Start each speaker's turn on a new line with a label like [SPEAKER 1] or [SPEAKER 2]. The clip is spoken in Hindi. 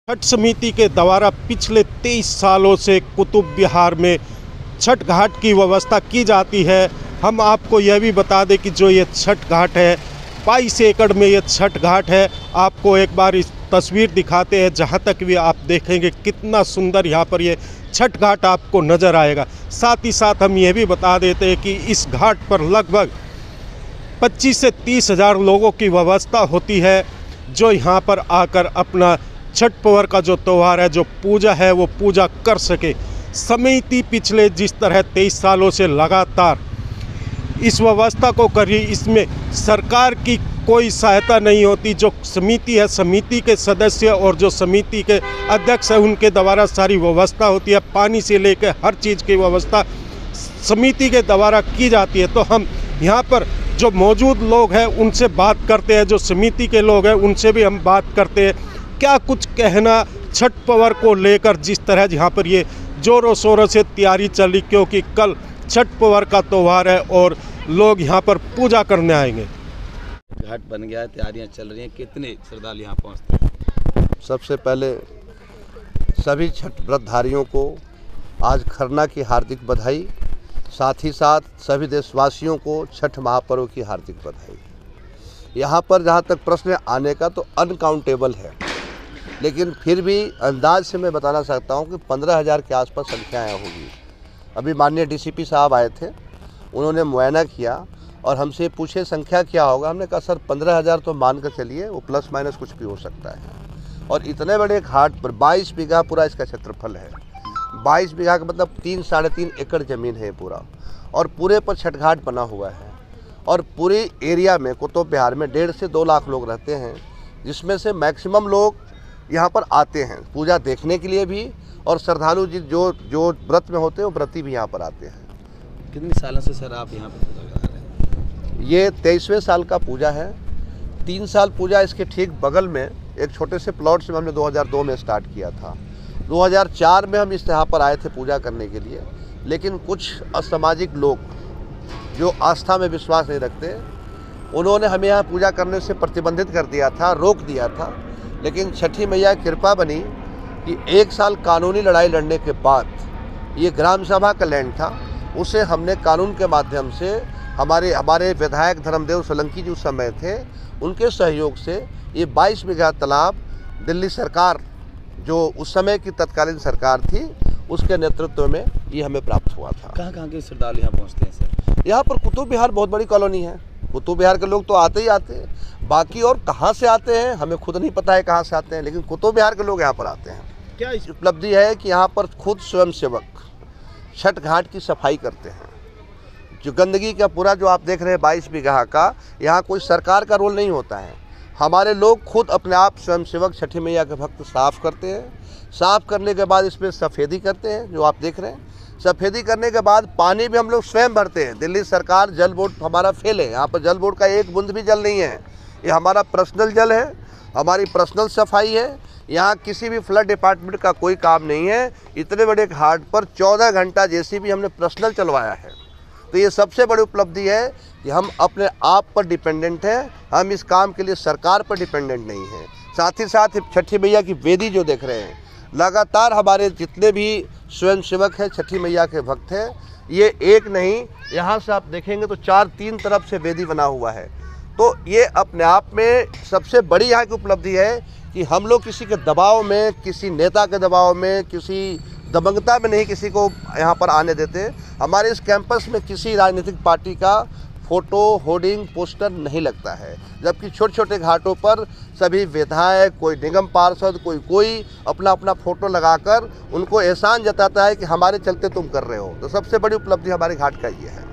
[SPEAKER 1] छठ समिति के द्वारा पिछले 23 सालों से कुतुब विहार में छठ घाट की व्यवस्था की जाती है। हम आपको यह भी बता दें कि जो ये छठ घाट है 22 एकड़ में ये छठ घाट है। आपको एक बार इस तस्वीर दिखाते हैं, जहाँ तक भी आप देखेंगे कितना सुंदर यहाँ पर ये छठ घाट आपको नज़र आएगा। साथ ही साथ हम ये भी बता देते हैं कि इस घाट पर लगभग 25 से 30 हज़ार लोगों की व्यवस्था होती है, जो यहाँ पर आकर अपना छठ पर्व का जो त्यौहार है, जो पूजा है, वो पूजा कर सके। समिति पिछले जिस तरह 23 सालों से लगातार इस व्यवस्था को करी, इसमें सरकार की कोई सहायता नहीं होती। जो समिति है, समिति के सदस्य और जो समिति के अध्यक्ष है, उनके द्वारा सारी व्यवस्था होती है। पानी से लेकर हर चीज़ की व्यवस्था समिति के द्वारा की जाती है। तो हम यहाँ पर जो मौजूद लोग हैं उनसे बात करते हैं, जो समिति के लोग हैं उनसे भी हम बात करते हैं। क्या कुछ कहना छठ पर्व को लेकर, जिस तरह यहाँ पर ये ज़ोरों शोरों से तैयारी चली, क्योंकि कल छठ पर्व का त्यौहार है और लोग यहाँ पर पूजा करने आएंगे।
[SPEAKER 2] घाट बन गया है, तैयारियां चल रही हैं। कितने श्रद्धालु यहाँ पहुँचते हैं?
[SPEAKER 3] सबसे पहले सभी छठ व्रतधारियों को आज खरना की हार्दिक बधाई, साथ ही साथ सभी देशवासियों को छठ महापर्व की हार्दिक बधाई। यहाँ पर जहाँ तक प्रश्न आने का, तो अनकाउंटेबल है, लेकिन फिर भी अंदाज से मैं बताना चाहता हूँ कि 15,000 के आसपास संख्याएँ होगी। अभी माननीय डीसीपी साहब आए थे, उन्होंने मुआयना किया और हमसे पूछे संख्या क्या होगा। हमने कहा सर 15,000 तो मान कर चलिए, वो प्लस माइनस कुछ भी हो सकता है। और इतने बड़े घाट पर 22 बीघा पूरा इसका क्षेत्रफल है। 22 बीघा का मतलब 3-3.5 एकड़ ज़मीन है पूरा, और पूरे पर छठ घाट बना हुआ है। और पूरे एरिया में कुतुब विहार में 1.5 से 2 लाख लोग रहते हैं, जिसमें से मैक्सिमम लोग यहाँ पर आते हैं पूजा देखने के लिए भी, और श्रद्धालु जी जो व्रत में होते हैं वो व्रती भी यहाँ पर आते हैं।
[SPEAKER 2] कितने सालों से सर आप यहाँ पर पूजा करा रहे हैं?
[SPEAKER 3] ये 23वें साल का पूजा है। 3 साल पूजा इसके ठीक बगल में एक छोटे से प्लॉट से हमने 2002 में स्टार्ट किया था। 2004 में हम इस यहाँ पर आए थे पूजा करने के लिए, लेकिन कुछ असामाजिक लोग जो आस्था में विश्वास नहीं रखते, उन्होंने हमें यहाँ पूजा करने से प्रतिबंधित कर दिया था, रोक दिया था। लेकिन छठी मैया की कृपा बनी कि 1 साल कानूनी लड़ाई लड़ने के बाद, ये ग्राम सभा का लैंड था, उसे हमने कानून के माध्यम से हमारे विधायक धर्मदेव सोलंकी जी उस समय थे, उनके सहयोग से ये 22 बीघा तालाब दिल्ली सरकार, जो उस समय की तत्कालीन सरकार थी, उसके नेतृत्व में ये हमें प्राप्त हुआ था।
[SPEAKER 2] कहाँ के श्रद्धालु यहाँ पहुँचते हैं सर?
[SPEAKER 3] यहाँ पर कुतुब विहार बहुत बड़ी कॉलोनी है। कुतुब विहार के लोग तो आते ही आते हैं, बाकी और कहाँ से आते हैं हमें खुद नहीं पता है कहाँ से आते हैं, लेकिन कुतुब विहार के लोग यहाँ पर आते हैं। क्या उपलब्धि है कि यहाँ पर खुद स्वयंसेवक छठ घाट की सफाई करते हैं। जो गंदगी का पूरा जो आप देख रहे हैं 22 बीघा का, यहाँ कोई सरकार का रोल नहीं होता है। हमारे लोग खुद अपने आप स्वयंसेवक छठी मैया के भक्त साफ़ करते हैं। साफ़ करने के बाद इसमें सफ़ेदी करते हैं, जो आप देख रहे हैं। सफ़ेदी करने के बाद पानी भी हम लोग स्वयं भरते हैं। दिल्ली सरकार जल बोर्ड हमारा फेल है, यहाँ पर जल बोर्ड का एक बूंद भी जल नहीं है। ये हमारा पर्सनल जल है, हमारी पर्सनल सफाई है। यहाँ किसी भी फ्लड डिपार्टमेंट का कोई काम नहीं है। इतने बड़े घाट पर 14 घंटा जेसीबी हमने पर्सनल चलवाया है। तो ये सबसे बड़ी उपलब्धि है कि हम अपने आप पर डिपेंडेंट हैं, हम इस काम के लिए सरकार पर डिपेंडेंट नहीं हैं। साथ ही साथ छठी मैया की वेदी जो देख रहे हैं, लगातार हमारे जितने भी स्वयंसेवक हैं, छठी मैया के भक्त हैं, ये एक नहीं, यहाँ से आप देखेंगे तो 4-3 तरफ से वेदी बना हुआ है। तो ये अपने आप में सबसे बड़ी यहाँ की उपलब्धि है कि हम लोग किसी के दबाव में, किसी नेता के दबाव में, किसी दबंगता में नहीं किसी को यहाँ पर आने देते। हमारे इस कैंपस में किसी राजनीतिक पार्टी का फोटो, होर्डिंग, पोस्टर नहीं लगता है, जबकि छोटे छोटे घाटों पर सभी विधायक, कोई निगम पार्षद, कोई अपना अपना फोटो लगाकर उनको एहसान जताता है कि हमारे चलते तुम कर रहे हो। तो सबसे बड़ी उपलब्धि हमारे घाट का ये है।